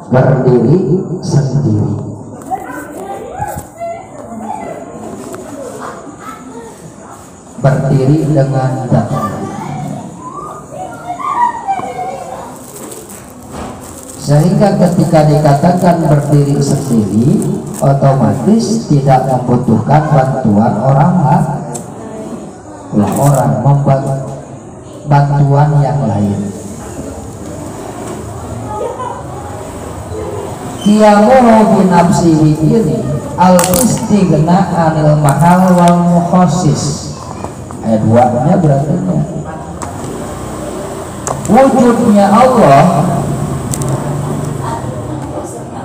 berdiri sendiri. Berdiri dengan damai. Sehingga ketika dikatakan berdiri sendiri, otomatis tidak membutuhkan bantuan orang lain. Orang membantu bantuan yang lain. Qiyamuru binafsihi ini al-istighna anil mahal wal mukhassis. Ayat 2-nya berarti wujudnya Allah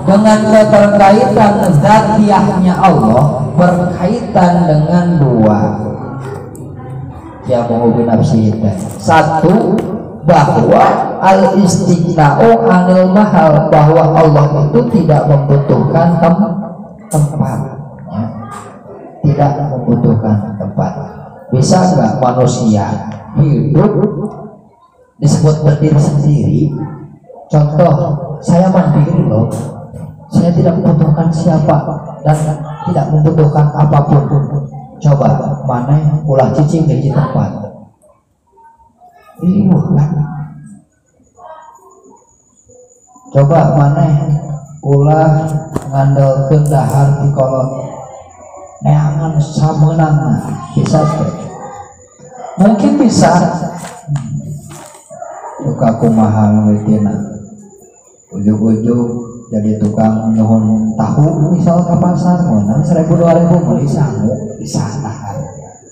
dengan keterkaitan zatiyahnya Allah berkaitan dengan dua. Ya mau binafsi. Satu, bahwa al-istighna'u anil mahal, bahwa Allah itu tidak membutuhkan tempat, ya. Tidak membutuhkan tempat. Bisa nggak manusia hidup disebut berdiri sendiri? Contoh, saya mandiri loh, saya tidak membutuhkan siapa dan tidak membutuhkan apapun. Coba mana ulah cicing di tempat kan? Coba mana ulah ngandel dahar di kolot neangan samenang, bisa mungkin bisa. Suka kumaha wetina ujug-ujug jadi tukang nyuhun tahu misal ke pasar menang 1.000-2.000 beli sangu bisa.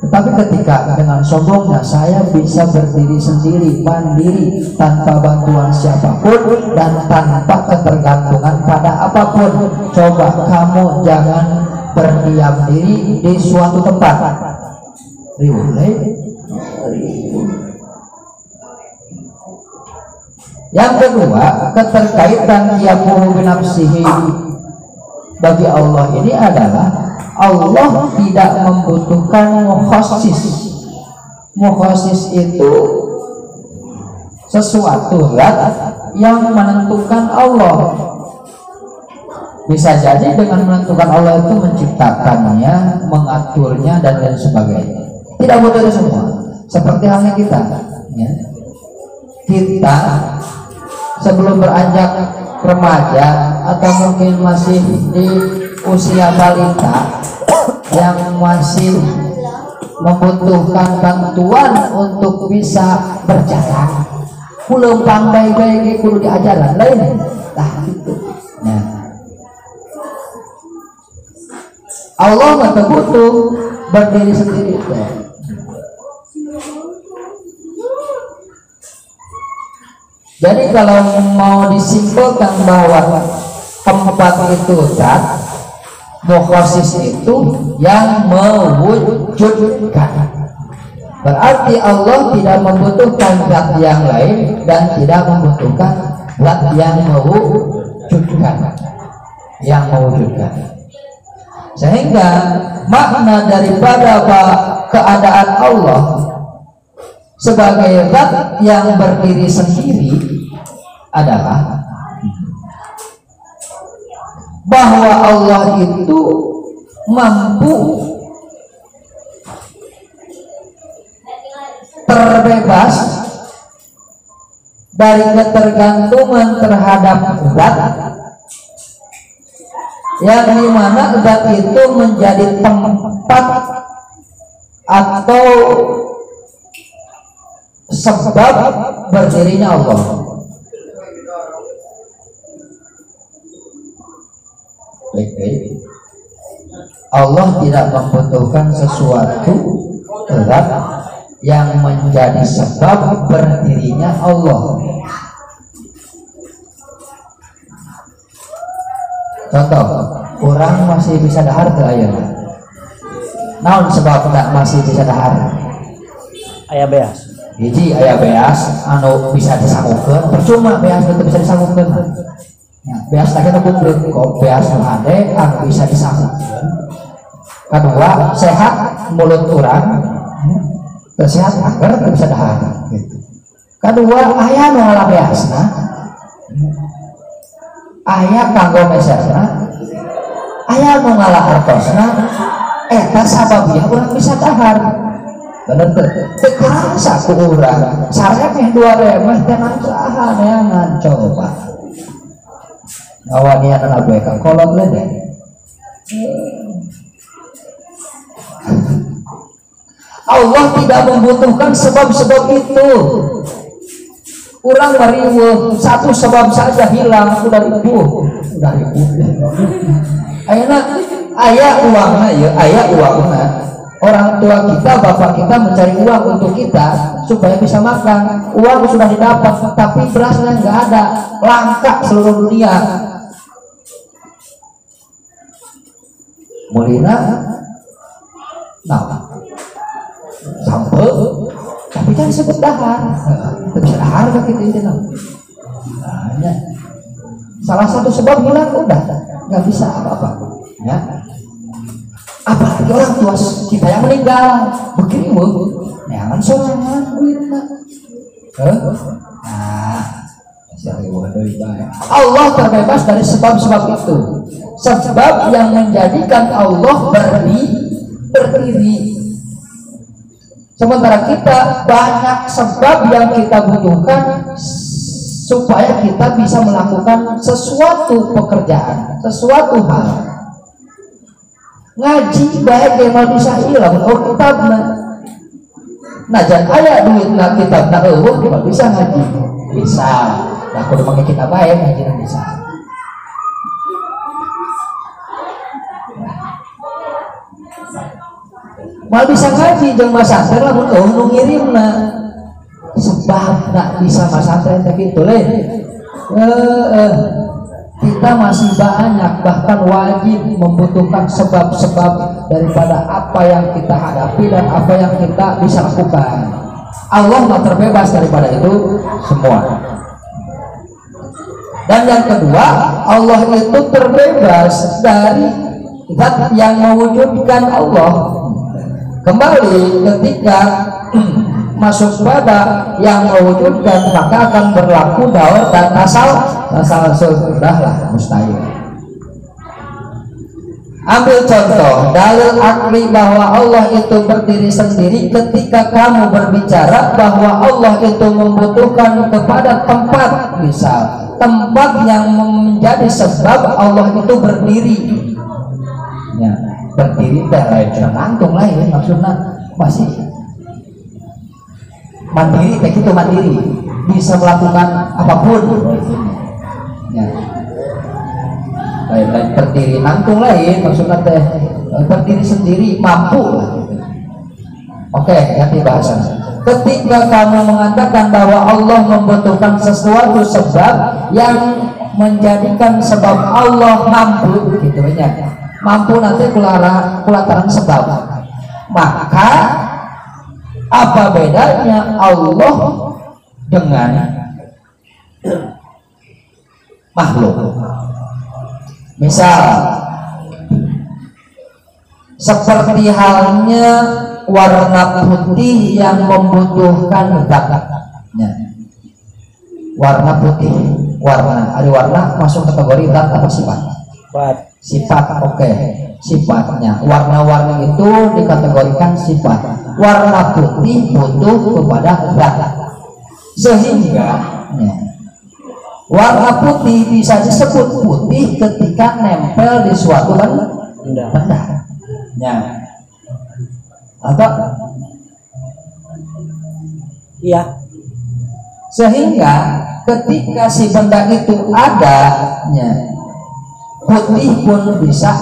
Tetapi ketika dengan sombongnya saya bisa berdiri sendiri, mandiri, tanpa bantuan siapapun dan tanpa ketergantungan pada apapun. Coba kamu jangan berdiam diri di suatu tempat. Yang kedua, keterkaitan qiyamuru binafsihi bagi Allah ini adalah Allah tidak membutuhkan mukhassis. Mukhassis itu sesuatu zat yang menentukan Allah. Bisa jadi dengan menentukan Allah itu menciptakannya, mengaturnya dan lain sebagainya. Tidak butuh semua. Seperti halnya kita, ya. Kita sebelum beranjak remaja atau mungkin masih di usia balita yang masih membutuhkan bantuan untuk bisa berjalan, belum pandai-pandai kudu diajaran lain. Nah itu. Nah, Allah nggak butuh berdiri sendiri. Jadi kalau mau disimpulkan bahwa tempat itu zat, mukhassis itu yang mewujudkan. Berarti Allah tidak membutuhkan zat yang lain dan tidak membutuhkan zat yang mewujudkan. Yang mewujudkan. Sehingga makna daripada keadaan Allah sebagai zat yang berdiri sendiri adalah bahwa Allah itu mampu terbebas dari ketergantungan terhadap zat yang dimana zat itu menjadi tempat atau sebab berdirinya Allah. Allah tidak membutuhkan sesuatu zat yang menjadi sebab berdirinya Allah. Contoh, orang masih bisa dahar ke air. Naon sebab tak masih bisa dahar? Aya beas. Hiji aya beas anu bisa disanggukeun, percuma beas itu bisa disanggukeun. Ya, beas teh nu kumplit kok beas nu hade anu bisa disanggukeun. Kedua, sehat mulut urang, sehat agar bisa dahar gitu. Kedua, aya nu ngalah beasna. aya kanggo meserna, aya nu ngalahartosna, eta sababiah urang bisa dahar. Bener teu? Teu karasa ku urang. Sareng 2.000 teh nasaha neangan coba. Awanian abe ka kolot lede. Allah tidak membutuhkan sebab-sebab itu. Urang mariweuh satu sebab saja hilang udah ribu. Ayeuna aya uangna ya, aya uangna. Orang tua kita, bapak kita mencari uang untuk kita supaya bisa makan. Uang sudah didapat, tapi berasnya nggak ada, langka seluruh dunia. Mulina, nah, sampai, tapi kan sebut dahar, bisa dahar kan kita itu nah, salah satu sebab hilang udah, nggak bisa apa-apa, ya. Apalagi orang tua kita yang meninggal begini neangan sorangan duitna. Allah terbebas dari sebab-sebab itu, sebab yang menjadikan Allah berdiri. Sementara kita banyak sebab yang kita butuhkan supaya kita bisa melakukan sesuatu pekerjaan, sesuatu hal. Ngaji baik yang mau bisa hilang kitabna najan aya duitna kitabna eueuh bisa ngaji bisa nah kudu make kitab bae ngaji bisa mal bisa ngaji jeung masantren lamun eueuh nu ngirimna sebabna bisa masantren teh kitu le kita masih banyak bahkan wajib membutuhkan sebab-sebab daripada apa yang kita hadapi dan apa yang kita bisa lakukan. Allah tak terbebas daripada itu semua. Dan yang kedua, Allah itu terbebas dari zat yang mewujudkan Allah. Kembali ketika masuk pada yang mewujudkan maka akan berlaku daur dan asal sudahlah mustahil. Ambil contoh dalil akli bahwa Allah itu berdiri sendiri ketika kamu berbicara bahwa Allah itu membutuhkan kepada tempat, misal tempat yang menjadi sebab Allah itu berdiri ya, berdiri lain gantung lain maksudnya masih mandiri, kayak gitu mandiri bisa melakukan apapun ya. Lain berdiri nangtung lain maksudnya teh berdiri sendiri mampu lah. Oke, ganti bahasa. Ketika kamu mengatakan bahwa Allah membutuhkan sesuatu sebab yang menjadikan sebab Allah mampu gitu ya, mampu nanti kulataran sebab, maka apa bedanya Allah dengan makhluk? Misal seperti halnya warna putih yang membutuhkan zatnya. Warna putih, ada warna masuk kategori zat apa sifat? Sifat, oke. Sifatnya, warna-warni itu dikategorikan sifat. Warna putih butuh kepada zat, sehingga ya, warna putih bisa disebut putih ketika nempel di suatu benda. Ya. Apa? Iya. Sehingga ketika si benda itu ada, ya, putih pun bisa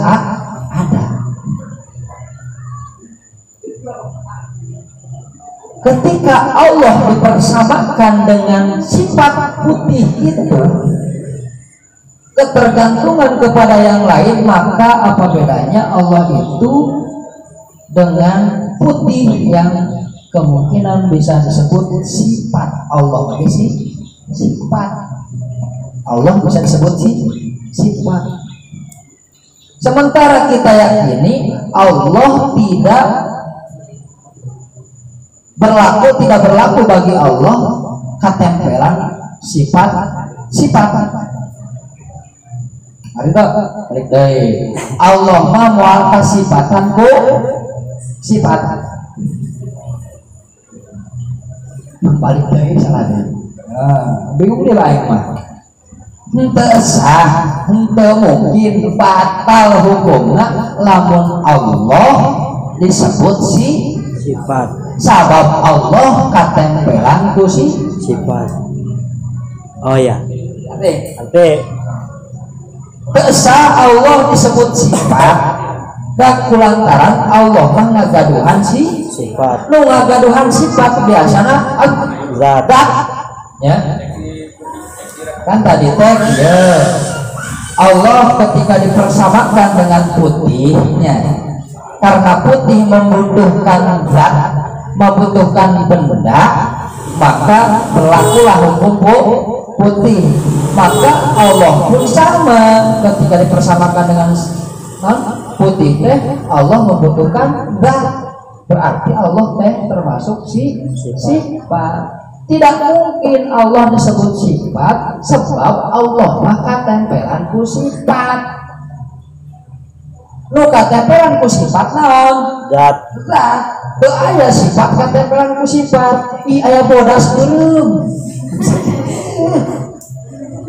ada. Ketika Allah dipersamakan dengan sifat putih itu, ketergantungan kepada yang lain, maka apa bedanya Allah itu dengan putih yang kemungkinan bisa disebut sifat Allah? Sifat Allah bisa disebut sifat. Sementara kita yakini Allah tidak berlaku bagi Allah ketempelan sifat. Ari teh balik deui. Allah mah moal kasifatan ku sifat. Balik deui salahnya. Bingung dia lain mah. Henteu sah, henteu mungkin batal hukumna lamun Allah disebut sifat. Sabab Allah katempelan ku Sifat. Oh ya. Arti Arti sah Allah disebut sifat dan kulantaran Allah mah ngagaduhan sifat. Nu ngagaduhan sifat biasana Zat. ya. Kan tadi teh ya Allah ketika dipersamakan dengan putihnya karena putih membutuhkan zat, membutuhkan benda, maka berlakulah hukum putih. Maka Allah pun sama ketika dipersamakan dengan putih teh Allah membutuhkan zat, berarti Allah teh termasuk sifat. Tidak mungkin Allah disebut sifat sebab Allah maka tempelan ku sifat. Nu katempelan ku sifat naon? Zat. Teu aya sifat katempelan ku sifat. I aya bodas beureum.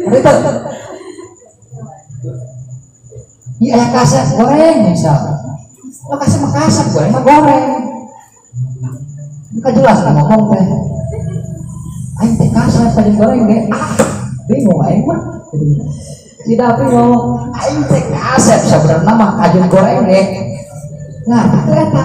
Eta. I aya kasep goreng misal. Nu kasep mah kasep goreng mah goreng. Ka jelas ngomong teh. Aing teh kasar tadi goreng ge. Bingung aing mah. Tidak bingung. Aing teh kasep sabenerna mah kajun goreng ge. Nah, itu eta.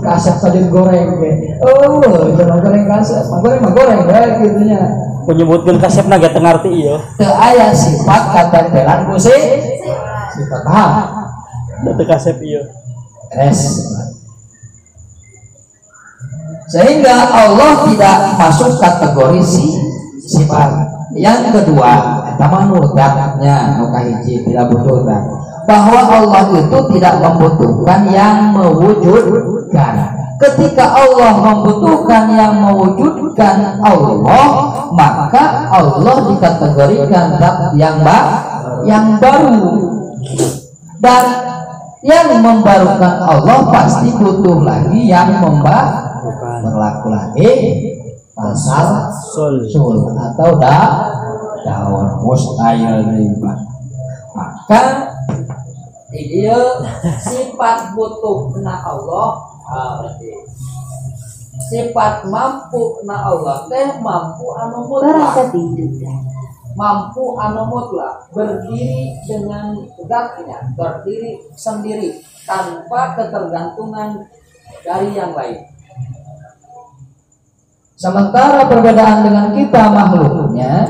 Kasep kajun goreng ge. Oh, jangan goreng kasep. Goreng mah goreng bae kitu nya. Menyebutkeun kasepna ge teu ngarti ieu. Teu aya sifat katempelan ku sifat paham. Teu kasep ieu. Res. Sehingga Allah tidak masuk kategori sifat. Yang kedua, taman mudatnya nukahiji tidak butuh zat. Bahwa Allah itu tidak membutuhkan yang mewujudkan. Ketika Allah membutuhkan yang mewujudkan Allah, maka Allah dikategorikan zat yang baru. Dan yang membarukan Allah pasti butuh lagi yang berlaku lagi pasal sul atau daun mustahil riba. Maka dia sifat butuh na Allah berarti sifat mampu na Allah teh mampu anu mutlak, mampu anu mutlak, berdiri dengan zatnya, berdiri sendiri tanpa ketergantungan dari yang lain. Sementara perbedaan dengan kita makhluknya,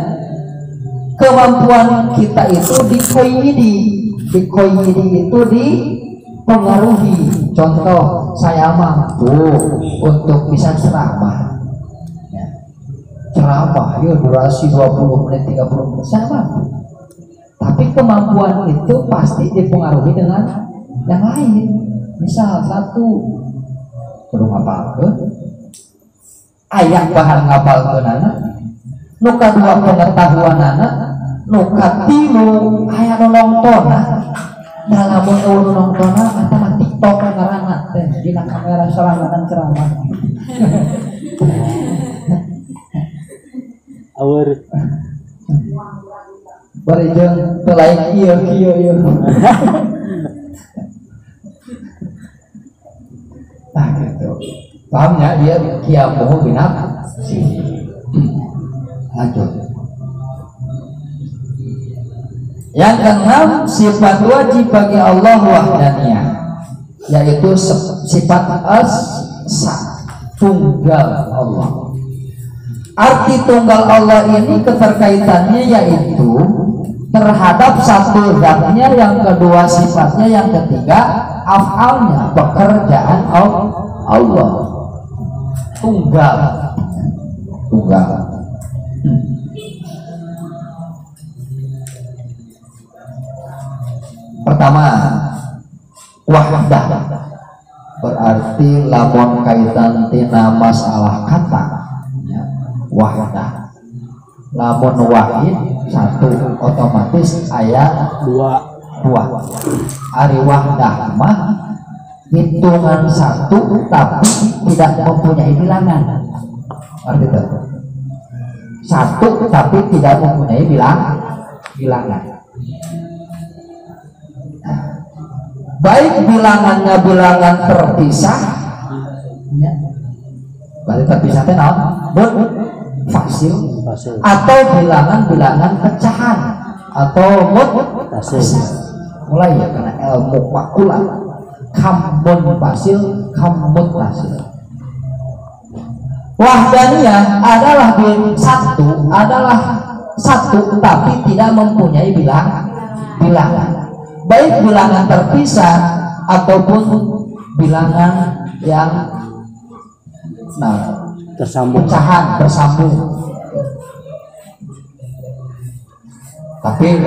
kemampuan kita itu dikoyidi itu dipengaruhi. Contoh, saya mampu untuk bisa ceramah, ya. Ceramah, ya durasi 20 menit 30 menit saya mampu. Tapi kemampuan itu pasti dipengaruhi dengan yang lain. Misal satu, kudu ngapalkeun aya bahan ngapalkeunana, nu kadua pengetahuanana, nu katilu aya nu nongtonna. Da lamun eueuh nongtonna eta mah TikTok ngaranna teh dina kamera sorangan ceramah. Aweur Bari jeung teu lain ieu. Nah gitu. Pahamnya dia kiamuhu binaf lanjut. Yang keenam, sifat wajib bagi Allah wahdaniyah, yaitu sifat as-sa, tunggal Allah. Arti tunggal Allah ini keterkaitannya yaitu terhadap satu zatnya, yang kedua sifatnya, yang ketiga af'alnya, pekerjaan Allah. Tunggal. Pertama, wahdah berarti lamun kaitan tina masalah kata, ya. Wahdah. Lamun wahid satu otomatis aya dua. Ari wahdah mah hitungan satu tapi tidak mempunyai bilangan. Arti itu satu tapi tidak mempunyai bilangan. Baik bilangannya bilangan terpisah, ya. Berarti terpisah teh naon? Fasil. Atau bilangan-bilangan pecahan atau mutasil. Mulai ya karena ilmu makulah kambon fasil, kambon fasil. Wahdaniyah adalah satu tapi tidak mempunyai bilangan. Baik bilangan terpisah ataupun bilangan yang tersambung, pecahan bersambung. Tapi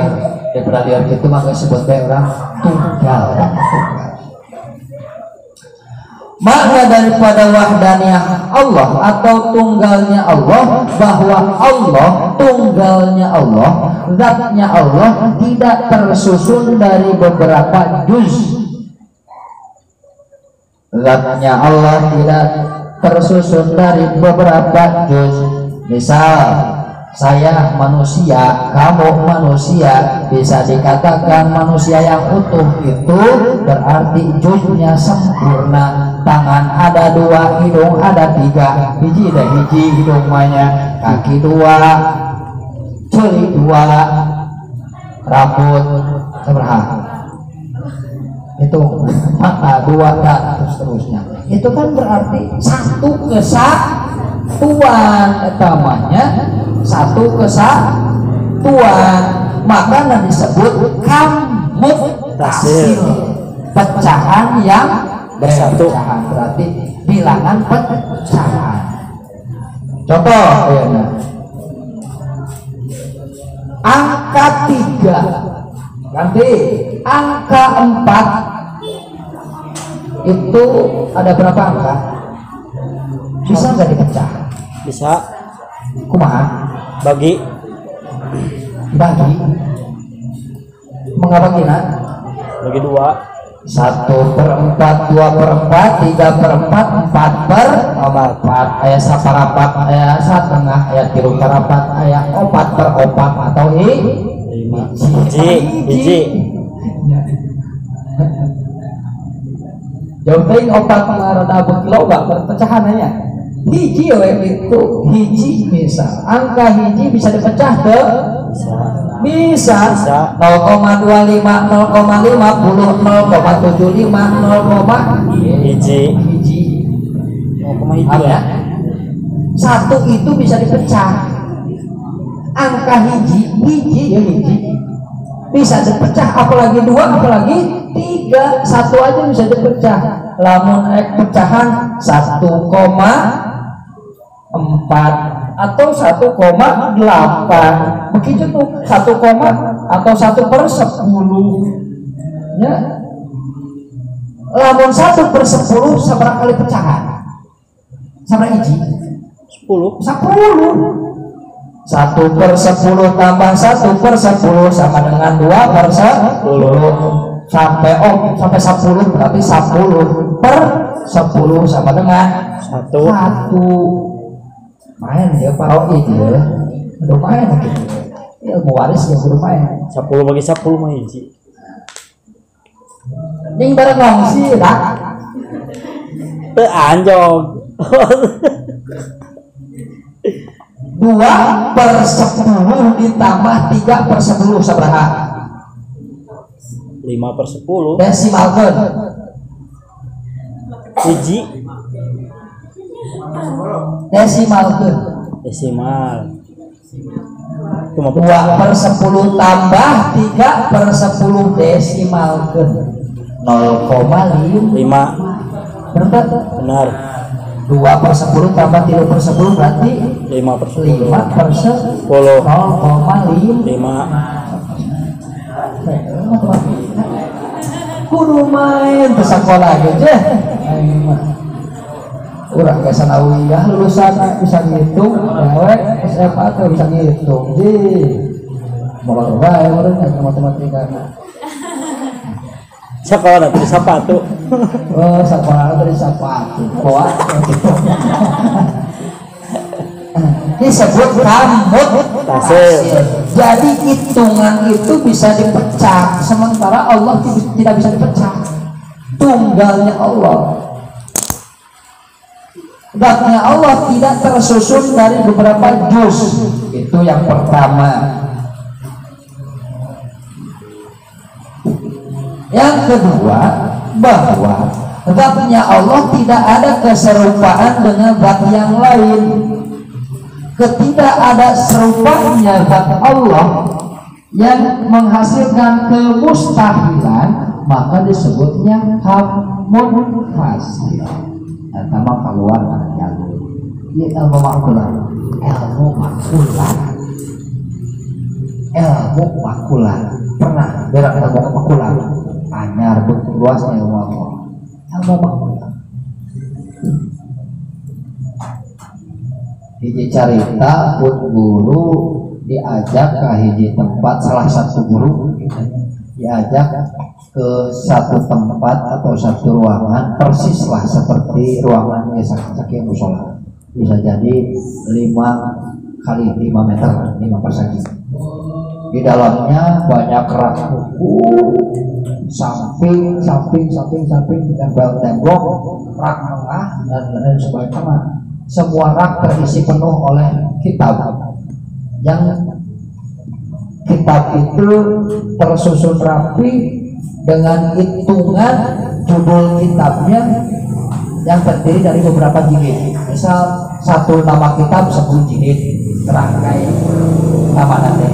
daripada lihat itu maka sebut orang tunggal. Makna daripada wahdaniyah Allah atau tunggalnya Allah, bahwa Allah, tunggalnya Allah, zatnya Allah tidak tersusun dari beberapa juz. Zatnya Allah tidak tersusun dari beberapa juz. Misal saya manusia, kamu manusia, bisa dikatakan manusia yang utuh itu berarti juznya sempurna. Tangan ada dua, hidung ada tiga, hiji hidung banyak, kaki dua, jari dua, rambut seberapa itu mata dua dan seterusnya. Itu kan berarti satu kesatuan utamanya, satu kesatuan, maka disebut mutasil, pecahan yang bersatu. Berarti bilangan pecahan. Contoh ya, angka 3 nanti angka 4 itu ada berapa angka? Bisa nggak dipecah? Bisa. Kumaha? Bagi. Mengapa gina? Bagi 2. 1/4, 2/4, 3/4, 4/4, ayat 1/4, ayat 1/2, ayat 3/4, ayat 4/4 atau hiji. Jauh ting 4 rada kilo gak perpecahannya. Hiji itu hiji misal angka hiji bisa dipecah ke bisa 0,25 0,50 0,75 hiji ya. Satu itu bisa dipecah. Angka hiji bisa dipecah, apalagi 2, apalagi 3. Satu aja bisa dipecah. Lamun pecahan 1,4 atau 1,8 begitu tuh, 1, atau 1/10 ya. Lamun 1/10 seberapa kali pecahan? Sama hiji 10. 1/10 tambah 1/10 sama dengan 2/10 sampai 10 berarti 10/10 sama dengan 1. Main ya Pak itu ya. Lumayan gitu. Ilmu waris yang lumayan. 10 bagi 10 mah hiji. Ning bareng ngongsi dah. Teu anjong. 2/10 ditambah 3/10 sabaraha? 5/10. Desimalkeun. Hiji. Desimal. Cuma 2/10 tambah 3/10 desimalkeun. 0,5. Benar. 2/10 tambah 3/10 berarti 5/10. 0,5. Kudu main ke sekolah aja. Urang ke sanawiyah lulusan bisa ngitung, SMA tuh bisa ngitung. molor bae urang nya matematika. Sekolah nanti sepatu. Oh, sekolah dari sepatu. Kuat. Disebut kamut hasil. Jadi hitungan itu bisa dipecah, sementara Allah tidak bisa dipecah. Tunggalnya Allah. Zatnya Allah tidak tersusun dari beberapa juz. Itu yang pertama. Yang kedua, bahwa zatnya Allah tidak ada keserupaan dengan zat yang lain. Ketika ada serupanya zat Allah yang menghasilkan kemustahilan, maka disebutnya hamun hasil. Nama keluar jalur. Ini ilmu makulah. Ilmu makulah. Ilmu makulah. Pernah berak ilmu makulah. Anyar luasnya ilmu makulah. Ilmu makulah. Hiji carita pun guru diajak ke hiji tempat, salah satu guru diajak ke satu tempat atau satu ruangan persislah seperti ruangan saking musola, bisa jadi 5 kali 5 meter 5 persegi. Di dalamnya banyak rak buku, samping tembok, rak tengah dan sebagainya. Semua rak terisi penuh oleh kitab. Yang kitab itu tersusun rapi dengan hitungan judul kitabnya yang terdiri dari beberapa jilid. Misal satu nama kitab 10 jilid, terangkai nama nanti.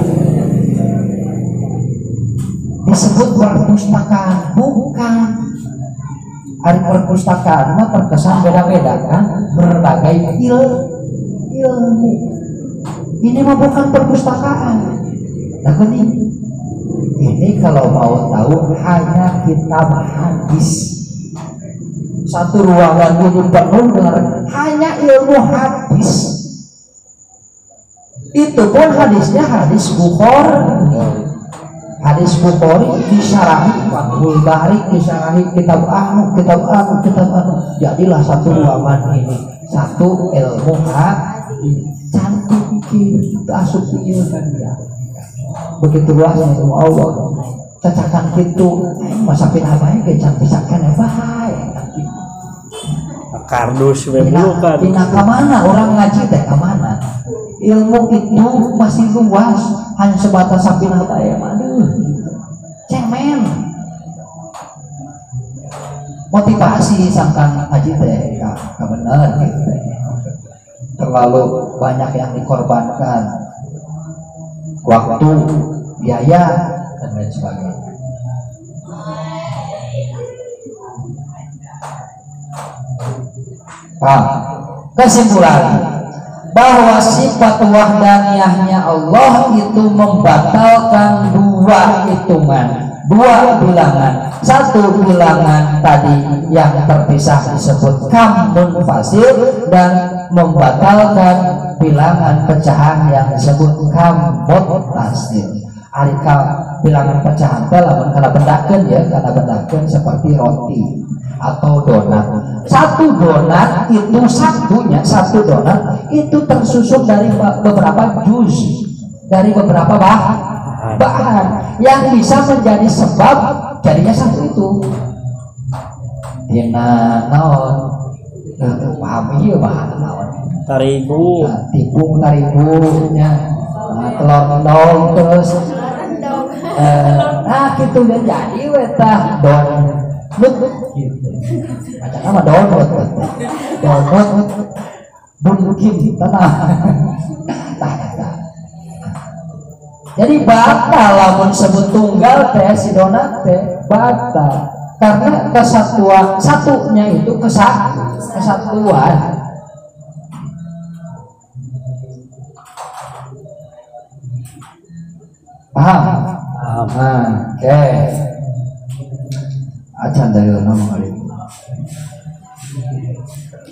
Disebut perpustakaan, bukan. Hari perpustakaan mah terkesan beda-beda kan, berbagai ilmu. Ini mah bukan perpustakaan. Nah ini kalau mau tahu hanya kitab hadis. Satu ruangan itu penuh dengan hanya ilmu hadis. Itu pun hadisnya hadis Bukhari. Hadis Bukhari disyarahi Fathul Bari, disyarahi kitab anu. Jadilah satu ruangan ini satu ilmu hadis. Cantik asup kan ya. Begitu luasnya ilmu Allah. Cacakan gitu, masakin apa yang kecantikan apa kardus kan. Dina kamana orang ngaji teh kamana? Ilmu itu masih luas, hanya sebatas sapin apa ya, aduh, cemen. Motivasi sangkan ngaji teh, bener gitu. Terlalu banyak yang dikorbankan, waktu, biaya, dan lain sebagainya. Kesimpulan bahwa sifat wahdaniyahnya Allah itu membatalkan dua hitungan, dua bilangan. Satu bilangan tadi yang terpisah disebut kamun fasil, dan membatalkan bilangan pecahan yang disebut kamut tasil. Arika bilangan pecahan lamun kana bendakeun ya, kana bendakeun seperti roti atau donat. Satu donat itu satu donat itu tersusun dari beberapa juz, dari beberapa bahan yang bisa menjadi sebab jadinya satu itu. Dina naon? Paham ieu bahan naon? Tarigu, tipung tarigunya, telur dong terus. Nah gitu dan jadi wetah donut gitu. Macam nama donut mungkin tenang. Jadi batal lamun sebut tunggal teh si donat teh batal karena kesatuan, satunya itu kesatuan. Paham? Oke. Acan dari ngomong kali.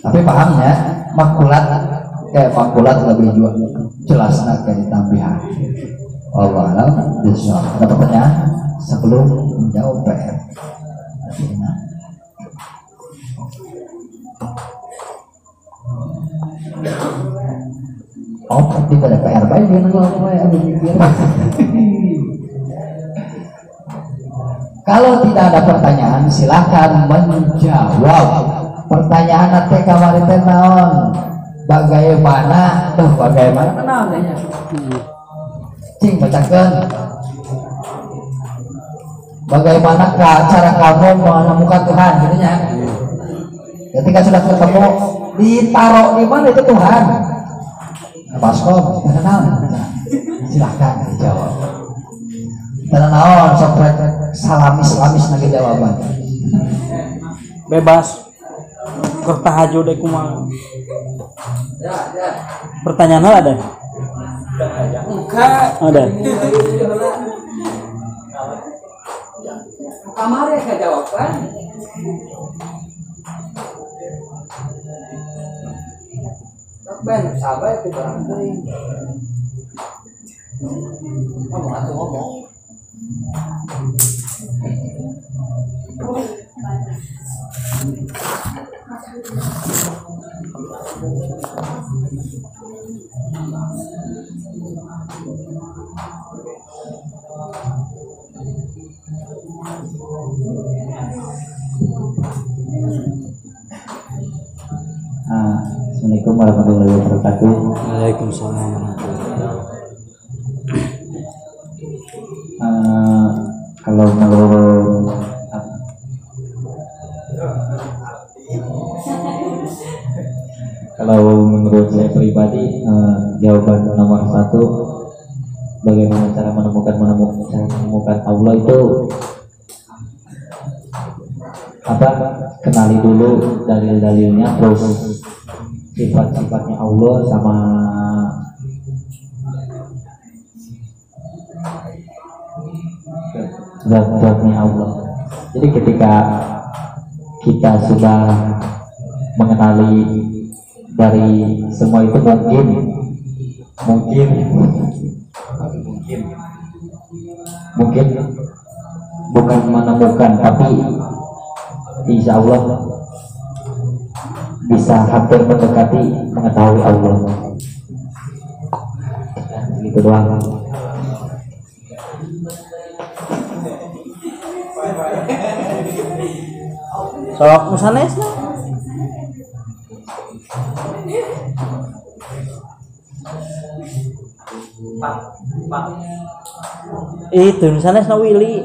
Tapi pahamnya makulat lebih jelas kayak ditambahan. Walau bisa ada pertanyaan sebelum menjawab PR. Oh, di pada PR baik dia nggak mikir. Kalau tidak ada pertanyaan, silakan menjawab. Pertanyaan nanti kemarin naon? Bagaimana? Bagaimana namanya? Cing bacakan. Bagaimana cara kamu menemukan Tuhan, gitu ya? Ketika sudah ketemu, ditaruh di mana itu Tuhan? Baskom, silahkan dijawab. Dan naon sopret salamis lagi jawaban. Bebas. Kertahaju deh kumang. Pertanyaan hal ada? Ada. Kamar ya jawaban. Ben, sabar itu barang teuing. Ngomong atuh ngomong. Assalamualaikum warahmatullahi wabarakatuh. Waalaikumsalam. Kalau menurut saya pribadi, jawaban nomor 1, bagaimana cara menemukan Allah itu apa? Kenali dulu dalil-dalilnya, terus sifat-sifatnya Allah sama zat-zatnya Allah. Jadi ketika kita sudah mengenali dari semua itu, mungkin bukan menemukan, tapi insya Allah bisa hampir mendekati mengetahui Allah. Gitu doang. Sok musanes lah. Itu musanes na Willy.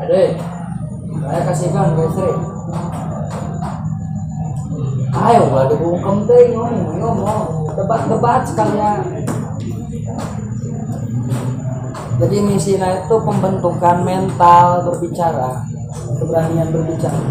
Adek, saya kasihkan ke istri. Ayo, ada bungkem deh, ngomong, debat sekalian. Jadi misinya itu pembentukan mental berbicara, keberanian berbicara.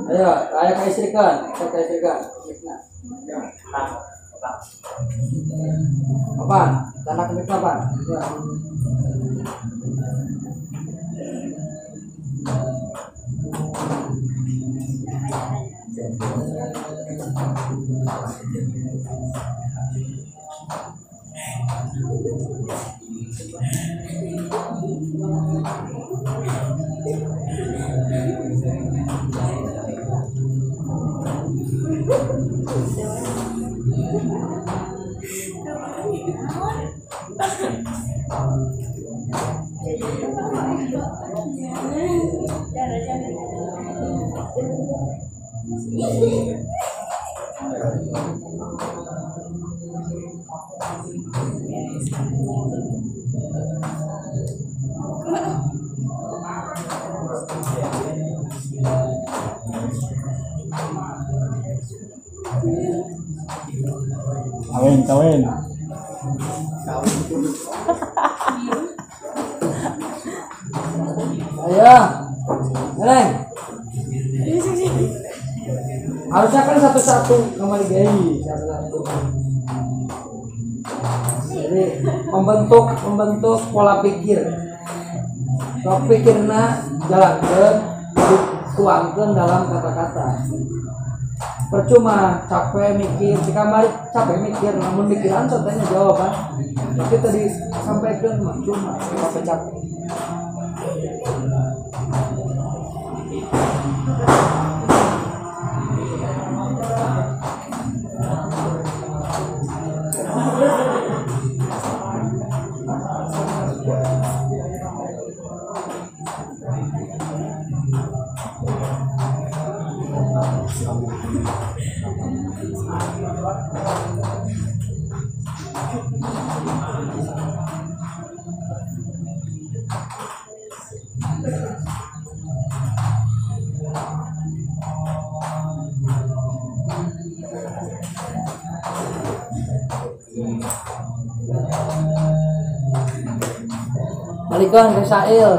Ayo, saya kaistrikan. Apa? Tanah kemik apa? Ya. kawin. Ayo. Neng. Harusnya kan satu-satu kembali gay. Satu-satu. Jadi membentuk pola pikir. Sok pikirna jalankeun, tuangkeun dalam kata-kata. Percuma capek mikir, jika mari capek mikir, namun pikiran sotenya jawaban. Tapi tadi sampaikan mah cuma capek-capek. Balikkan ke Sail.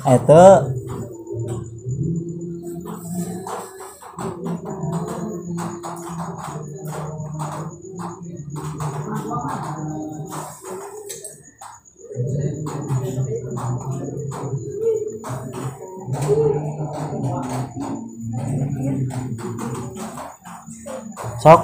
Itu sok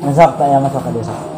Masuk, kayak masuk ke desa.